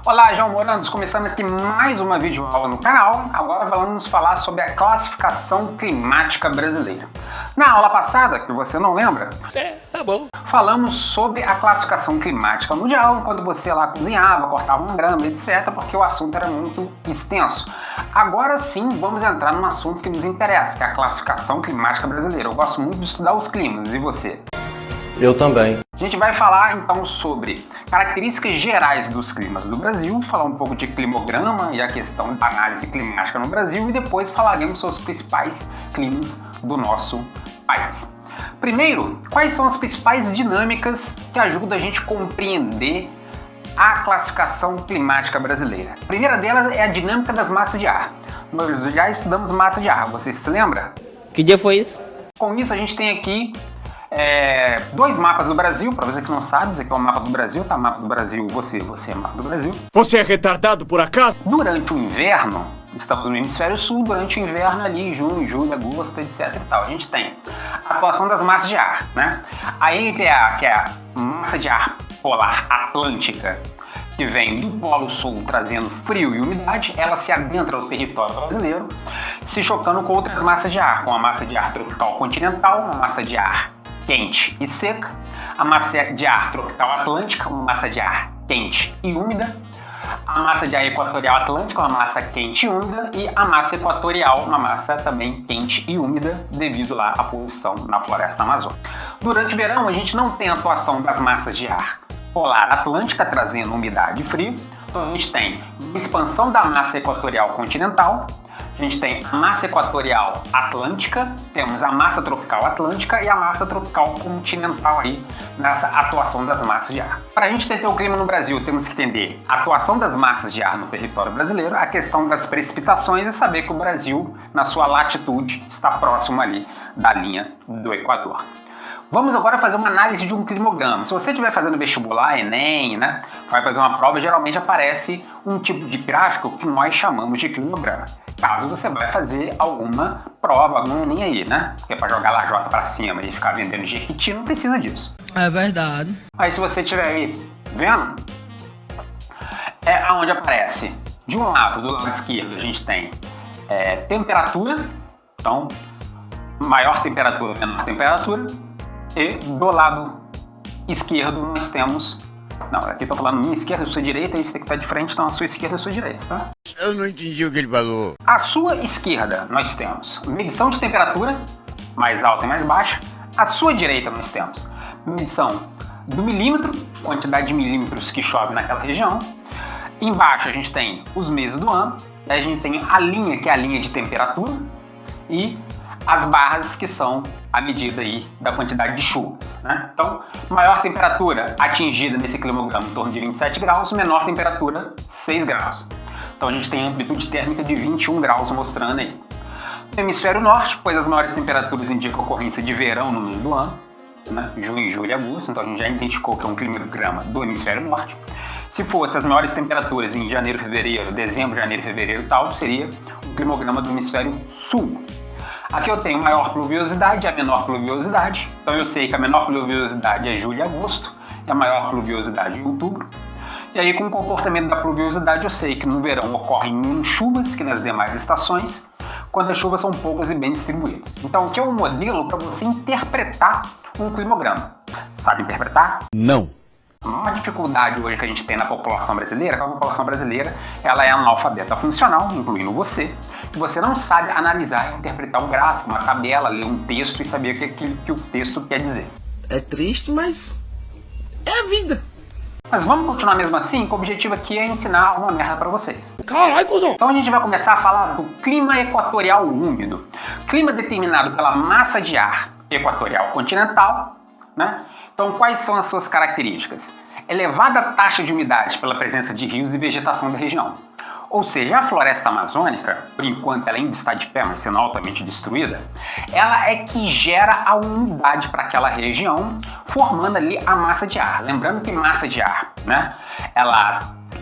Olá, João Morandos, começando aqui mais uma videoaula no canal. Agora vamos falar sobre a classificação climática brasileira. Na aula passada, que você não lembra, tá bom, falamos sobre a classificação climática mundial, quando você lá cozinhava, cortava uma grama, etc, porque o assunto era muito extenso. Agora sim, vamos entrar num assunto que nos interessa, que é a classificação climática brasileira. Eu gosto muito de estudar os climas, e você? Eu também. A gente vai falar então sobre características gerais dos climas do Brasil, falar um pouco de climograma e a questão da análise climática no Brasil e depois falaremos sobre os principais climas do nosso país. Primeiro, quais são as principais dinâmicas que ajudam a gente a compreender a classificação climática brasileira? A primeira delas é a dinâmica das massas de ar. Nós já estudamos massa de ar, você se lembra? Que dia foi isso? Com isso a gente tem aqui dois mapas do Brasil, para você que não sabe, esse aqui é o mapa do Brasil, tá? Mapa do Brasil, você é mapa do Brasil. Você é retardado por acaso? Durante o inverno, estamos no hemisfério sul, durante o inverno ali, junho, julho, agosto, etc e tal, a gente tem a atuação das massas de ar, né? A MPA, que é a massa de ar polar atlântica, que vem do Polo Sul trazendo frio e umidade, ela se adentra no território brasileiro, se chocando com outras massas de ar, com a massa de ar tropical continental, uma massa de ar quente e seca, a massa de ar tropical atlântica, uma massa de ar quente e úmida, a massa de ar equatorial atlântica, uma massa quente e úmida, e a massa equatorial, uma massa também quente e úmida, devido lá à poluição na floresta amazônica. Durante o verão, a gente não tem a atuação das massas de ar polar atlântica, trazendo umidade e frio, então a gente tem a expansão da massa equatorial continental, a gente tem a massa equatorial atlântica, temos a massa tropical atlântica e a massa tropical continental aí nessa atuação das massas de ar. Para a gente entender o clima no Brasil, temos que entender a atuação das massas de ar no território brasileiro, a questão das precipitações e saber que o Brasil, na sua latitude, está próximo ali da linha do Equador. Vamos agora fazer uma análise de um climograma. Se você estiver fazendo vestibular, Enem, né, vai fazer uma prova, geralmente aparece um tipo de gráfico que nós chamamos de climograma. Caso você vai fazer alguma prova, algum Enem aí, né? Porque para jogar lajota para cima e ficar vendendo jequiti, não precisa disso. É verdade. Aí se você estiver aí vendo, é aonde aparece. De um lado, do lado esquerdo, a gente tem temperatura, então maior temperatura, menor temperatura. E do lado esquerdo nós temos... Não, aqui eu tô falando minha esquerda, sua direita, e você que tá de frente, então a sua esquerda e a sua direita, tá? Eu não entendi o que ele falou. À sua esquerda nós temos medição de temperatura, mais alta e mais baixa. À sua direita nós temos medição do milímetro, quantidade de milímetros que chove naquela região. Embaixo a gente tem os meses do ano, e aí a gente tem a linha, que é a linha de temperatura, e as barras, que são a medida aí da quantidade de chuvas, né? Então, maior temperatura atingida nesse climograma em torno de 27 graus, menor temperatura 6 graus. Então a gente tem amplitude térmica de 21 graus mostrando aí. No hemisfério norte, pois as maiores temperaturas indicam a ocorrência de verão no meio do ano, né? Junho, julho e agosto, então a gente já identificou que é um climograma do hemisfério norte. Se fosse as maiores temperaturas em janeiro, fevereiro, dezembro, janeiro, fevereiro e tal, seria um climograma do hemisfério sul. Aqui eu tenho maior pluviosidade e a menor pluviosidade. Então eu sei que a menor pluviosidade é julho e agosto e a maior pluviosidade em outubro. E aí, com o comportamento da pluviosidade, eu sei que no verão ocorrem menos chuvas que nas demais estações, quando as chuvas são poucas e bem distribuídas. Então, aqui é um modelo para você interpretar um climograma. Sabe interpretar? Não. A maior dificuldade hoje que a gente tem na população brasileira é que a população brasileira ela é analfabeta funcional, incluindo você, que você não sabe analisar e interpretar um gráfico, uma tabela, ler um texto e saber o que o texto quer dizer. É triste, mas é a vida. Mas vamos continuar mesmo assim, que o objetivo aqui é ensinar uma merda pra vocês. Caralho, cuzão! Então a gente vai começar a falar do clima equatorial úmido. Clima determinado pela massa de ar equatorial continental, né? Então, quais são as suas características? Elevada taxa de umidade pela presença de rios e vegetação da região. Ou seja, a floresta amazônica, por enquanto ela ainda está de pé, mas sendo altamente destruída, ela é que gera a umidade para aquela região, formando ali a massa de ar. Lembrando que massa de ar, né, ela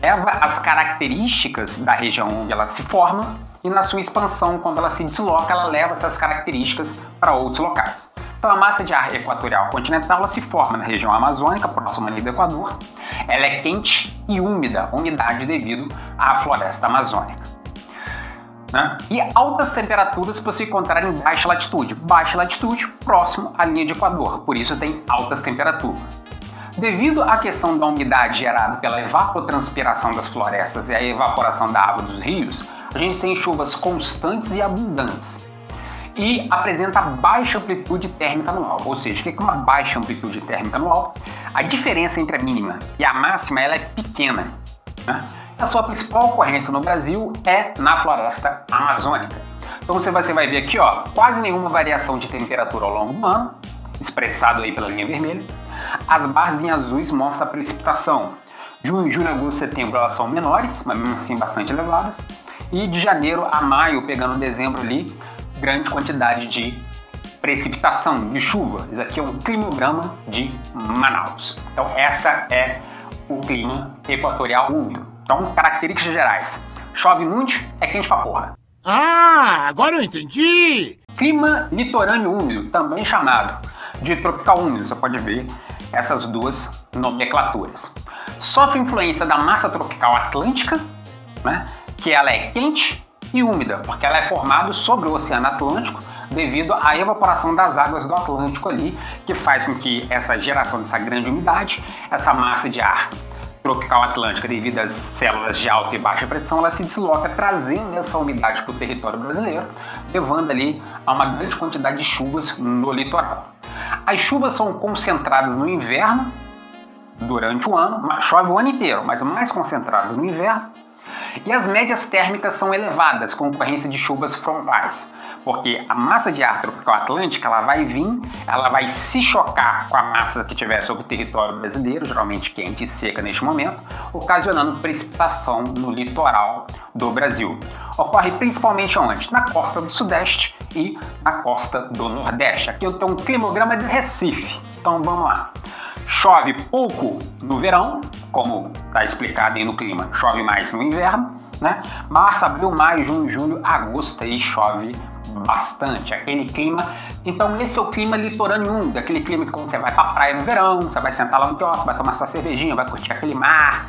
leva as características da região onde ela se forma e na sua expansão, quando ela se desloca, ela leva essas características para outros locais. Então a massa de ar equatorial continental ela se forma na região amazônica, próxima ali do Equador. Ela é quente e úmida, umidade devido à floresta amazônica. Né? E altas temperaturas para se encontrar em baixa latitude próximo à linha de Equador, por isso tem altas temperaturas. Devido à questão da umidade gerada pela evapotranspiração das florestas e a evaporação da água dos rios, a gente tem chuvas constantes e abundantes e apresenta baixa amplitude térmica anual. Ou seja, o que é uma baixa amplitude térmica anual? A diferença entre a mínima e a máxima ela é pequena. Né? A sua principal ocorrência no Brasil é na floresta amazônica. Então você vai ver aqui, ó, quase nenhuma variação de temperatura ao longo do ano, expressado aí pela linha vermelha. As barras em azuis mostram a precipitação. Junho, julho, agosto, setembro elas são menores, mas mesmo assim bastante elevadas. E de janeiro a maio, pegando dezembro ali, grande quantidade de precipitação, de chuva. Isso aqui é um climograma de Manaus. Então essa é o clima equatorial úmido. Então, características gerais. Chove muito, é quente pra porra. Ah, agora eu entendi! Clima litorâneo úmido, também chamado de tropical úmido, você pode ver essas duas nomenclaturas. Sofre influência da massa tropical atlântica, né, que ela é quente e úmida, porque ela é formada sobre o Oceano Atlântico devido à evaporação das águas do Atlântico ali, que faz com que essa geração dessa grande umidade, essa massa de ar tropical atlântica, devido às células de alta e baixa pressão, ela se desloca trazendo essa umidade para o território brasileiro, levando ali a uma grande quantidade de chuvas no litoral. As chuvas são concentradas no inverno, durante o ano, chove o ano inteiro, mas mais concentradas no inverno, e as médias térmicas são elevadas, com ocorrência de chuvas frontais, porque a massa de ar tropical atlântica ela vai vir, ela vai se chocar com a massa que tiver sobre o território brasileiro, geralmente quente e seca neste momento, ocasionando precipitação no litoral do Brasil. Ocorre principalmente onde? Na costa do Sudeste e na costa do Nordeste. Aqui eu tenho um climograma de Recife, então vamos lá. Chove pouco no verão, como está explicado aí no clima, chove mais no inverno, né? Março, abril, maio, junho, julho, agosto aí chove bastante, aquele clima. Então esse é o clima litorâneo úmido, aquele clima que quando você vai pra praia no verão, você vai sentar lá no quiosque, vai tomar sua cervejinha, vai curtir aquele mar,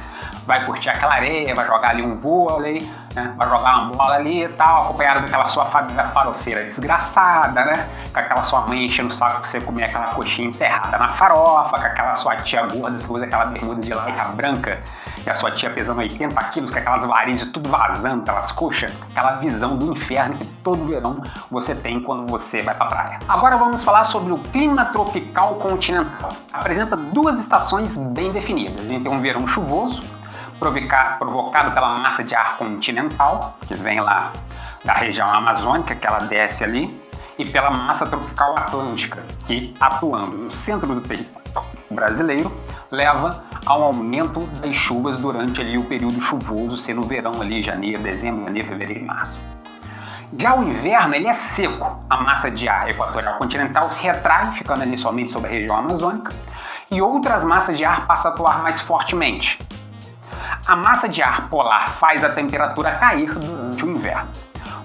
vai curtir aquela areia, vai jogar ali um vôlei, né? Vai jogar uma bola ali e tal, acompanhado daquela sua família farofeira desgraçada, né? Com aquela sua mãe enchendo o saco pra você comer aquela coxinha enterrada na farofa, com aquela sua tia gorda que usa aquela bermuda de lycra branca, e a sua tia pesando 80 quilos, com aquelas varizes tudo vazando, aquelas coxas, aquela visão do inferno que todo verão você tem quando você vai pra praia. Agora vamos falar sobre o clima tropical continental. Apresenta duas estações bem definidas. A gente tem um verão chuvoso, provocado pela massa de ar continental, que vem lá da região amazônica, que ela desce ali, e pela massa tropical atlântica, que atuando no centro do território brasileiro, leva ao aumento das chuvas durante ali o período chuvoso, sendo o verão ali, janeiro, dezembro, janeiro, fevereiro e março. Já o inverno ele é seco, a massa de ar equatorial continental se retrai, ficando ali somente sobre a região amazônica, e outras massas de ar passam a atuar mais fortemente. A massa de ar polar faz a temperatura cair durante o inverno.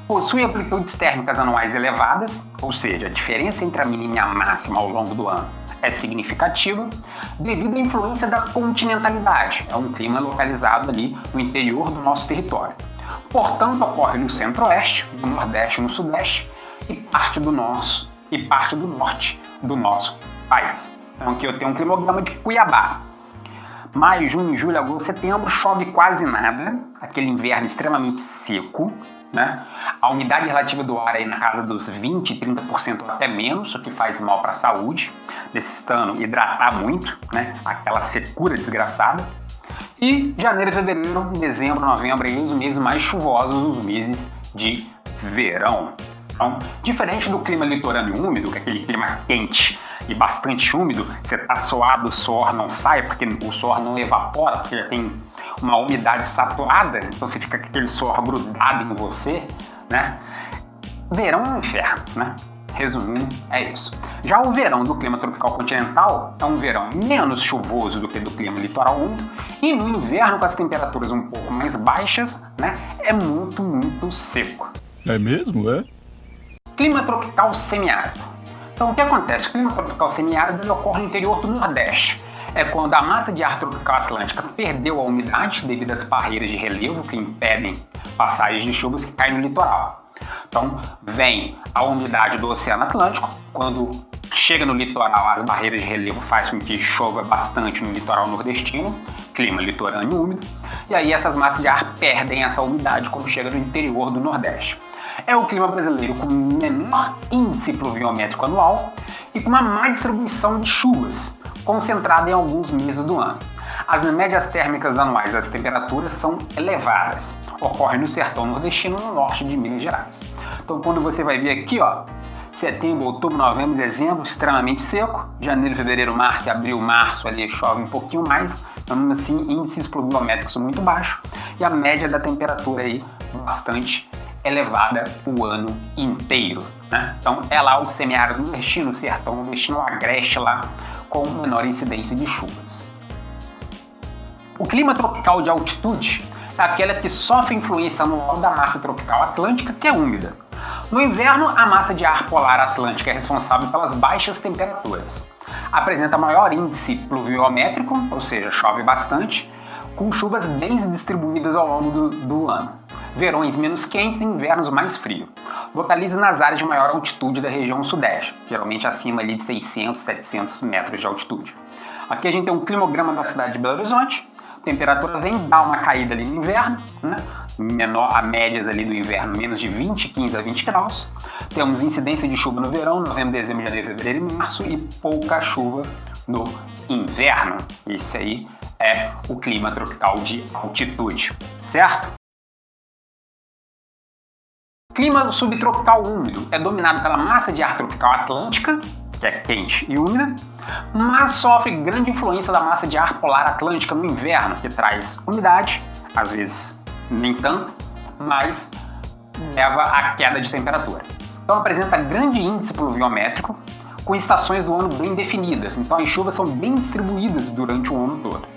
Possui amplitudes térmicas anuais elevadas, ou seja, a diferença entre a mínima e a máxima ao longo do ano é significativa, devido à influência da continentalidade. É um clima localizado ali no interior do nosso território. Portanto, ocorre no centro-oeste, no nordeste e no sudeste, e parte do norte do nosso país. Então aqui eu tenho um climograma de Cuiabá. Maio, junho, julho, agosto, setembro, chove quase nada, aquele inverno extremamente seco, né? A umidade relativa do ar aí na casa dos 20, 30% ou até menos, o que faz mal para a saúde, necessitando hidratar muito, né? Aquela secura desgraçada. E janeiro, fevereiro, dezembro, novembro, aí os meses mais chuvosos, os meses de verão. Então, diferente do clima litorâneo úmido, que é aquele clima quente e bastante úmido, você tá suado, o suor não sai, porque o suor não evapora, porque já tem uma umidade saturada, então você fica com aquele suor grudado em você, né? Verão é um inferno, né? Resumindo, é isso. Já o verão do clima tropical continental é um verão menos chuvoso do que do clima litoral úmido, e no inverno, com as temperaturas um pouco mais baixas, né, é muito seco. É mesmo, é? Clima tropical semiárido. Então o que acontece? O clima tropical semiárido ele ocorre no interior do Nordeste. É quando a massa de ar tropical atlântica perdeu a umidade devido às barreiras de relevo que impedem passagens de chuvas que caem no litoral. Então vem a umidade do Oceano Atlântico, quando chega no litoral as barreiras de relevo fazem com que chova bastante no litoral nordestino, clima litorâneo úmido, e aí essas massas de ar perdem essa umidade quando chega no interior do Nordeste. É o clima brasileiro com menor índice pluviométrico anual e com uma má distribuição de chuvas, concentrada em alguns meses do ano. As médias térmicas anuais das temperaturas são elevadas, ocorre no sertão nordestino e no norte de Minas Gerais. Então quando você vai ver aqui, ó, setembro, outubro, novembro, dezembro, extremamente seco, janeiro, fevereiro, março, abril, março, ali chove um pouquinho mais, então assim, índices pluviométricos muito baixos e a média da temperatura aí bastante elevada o ano inteiro, né? Então é lá o semiárido nordestino, o sertão nordestino, o agreste lá com menor incidência de chuvas. O clima tropical de altitude é aquela que sofre influência anual da massa tropical atlântica, que é úmida. No inverno, a massa de ar polar atlântica é responsável pelas baixas temperaturas. Apresenta maior índice pluviométrico, ou seja, chove bastante, com chuvas bem distribuídas ao longo do ano. Verões menos quentes e invernos mais frios. Localiza nas áreas de maior altitude da região sudeste, geralmente acima ali de 600, 700 metros de altitude. Aqui a gente tem um climograma da cidade de Belo Horizonte. A temperatura vem dar uma caída ali no inverno, né? Menor a médias ali do inverno, menos de 20, 15 a 20 graus. Temos incidência de chuva no verão, novembro, dezembro, janeiro, fevereiro e março, e pouca chuva no inverno. Esse aí é o clima tropical de altitude, certo? Clima subtropical úmido é dominado pela massa de ar tropical atlântica, que é quente e úmida, mas sofre grande influência da massa de ar polar atlântica no inverno, que traz umidade, às vezes nem tanto, mas leva à queda de temperatura. Então apresenta grande índice pluviométrico, com estações do ano bem definidas, então as chuvas são bem distribuídas durante o ano todo.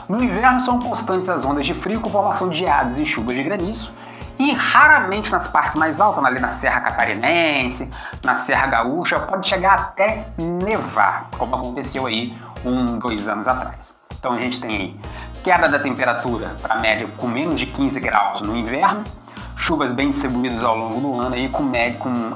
No inverno são constantes as ondas de frio com formação de geadas e chuvas de granizo, e raramente nas partes mais altas, ali na Serra Catarinense, na Serra Gaúcha, pode chegar até nevar, como aconteceu aí 2 anos atrás. Então a gente tem aí queda da temperatura para a média com menos de 15 graus no inverno, chuvas bem distribuídas ao longo do ano aí com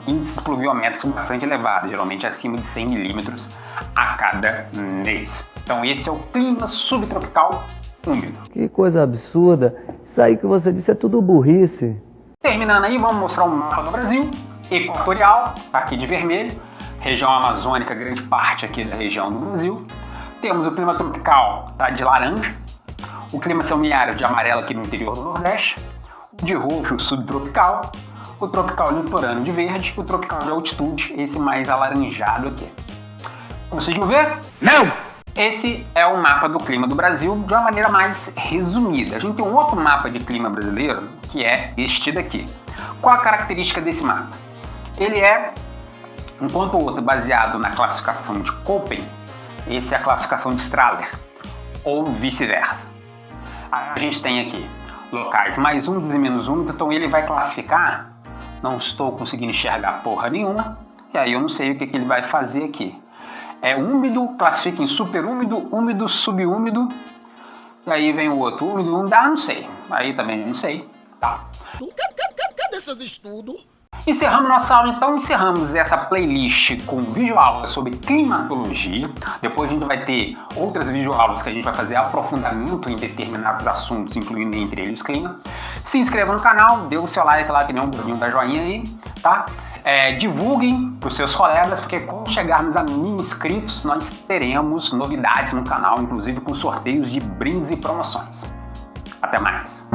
índices pluviométricos bastante elevados, geralmente acima de 100 milímetros a cada mês. Então esse é o clima subtropical úmido. Que coisa absurda, isso aí que você disse é tudo burrice. Terminando aí, vamos mostrar um mapa do Brasil, equatorial, tá aqui de vermelho, região amazônica, grande parte aqui da região do Brasil. Temos o clima tropical, tá, de laranja, o clima semiárido de amarelo aqui no interior do Nordeste, o de roxo, o subtropical, o tropical litorâneo de verde, o tropical de altitude, esse mais alaranjado aqui. Conseguiu ver? Não! Esse é o mapa do clima do Brasil de uma maneira mais resumida. A gente tem um outro mapa de clima brasileiro, que é este daqui. Qual a característica desse mapa? Ele é, enquanto o outro baseado na classificação de Köppen, esse é a classificação de Strahler, ou vice-versa. A gente tem aqui locais mais úmidos e menos úmidos, então ele vai classificar, não estou conseguindo enxergar porra nenhuma, e aí eu não sei o que ele vai fazer aqui. É úmido, classifica em superúmido, úmido, subúmido, e aí vem o outro, úmido, úmido, não sei, aí também não sei, tá? Cadê seus estudos? Encerramos nossa aula, então encerramos essa playlist com videoaulas sobre climatologia. Depois a gente vai ter outras videoaulas que a gente vai fazer aprofundamento em determinados assuntos, incluindo entre eles clima. Se inscreva no canal, dê o seu like lá, que nem um bolinho da joinha aí, tá? Divulguem para os seus colegas, porque quando chegarmos a 1000 inscritos, nós teremos novidades no canal, inclusive com sorteios de brindes e promoções. Até mais!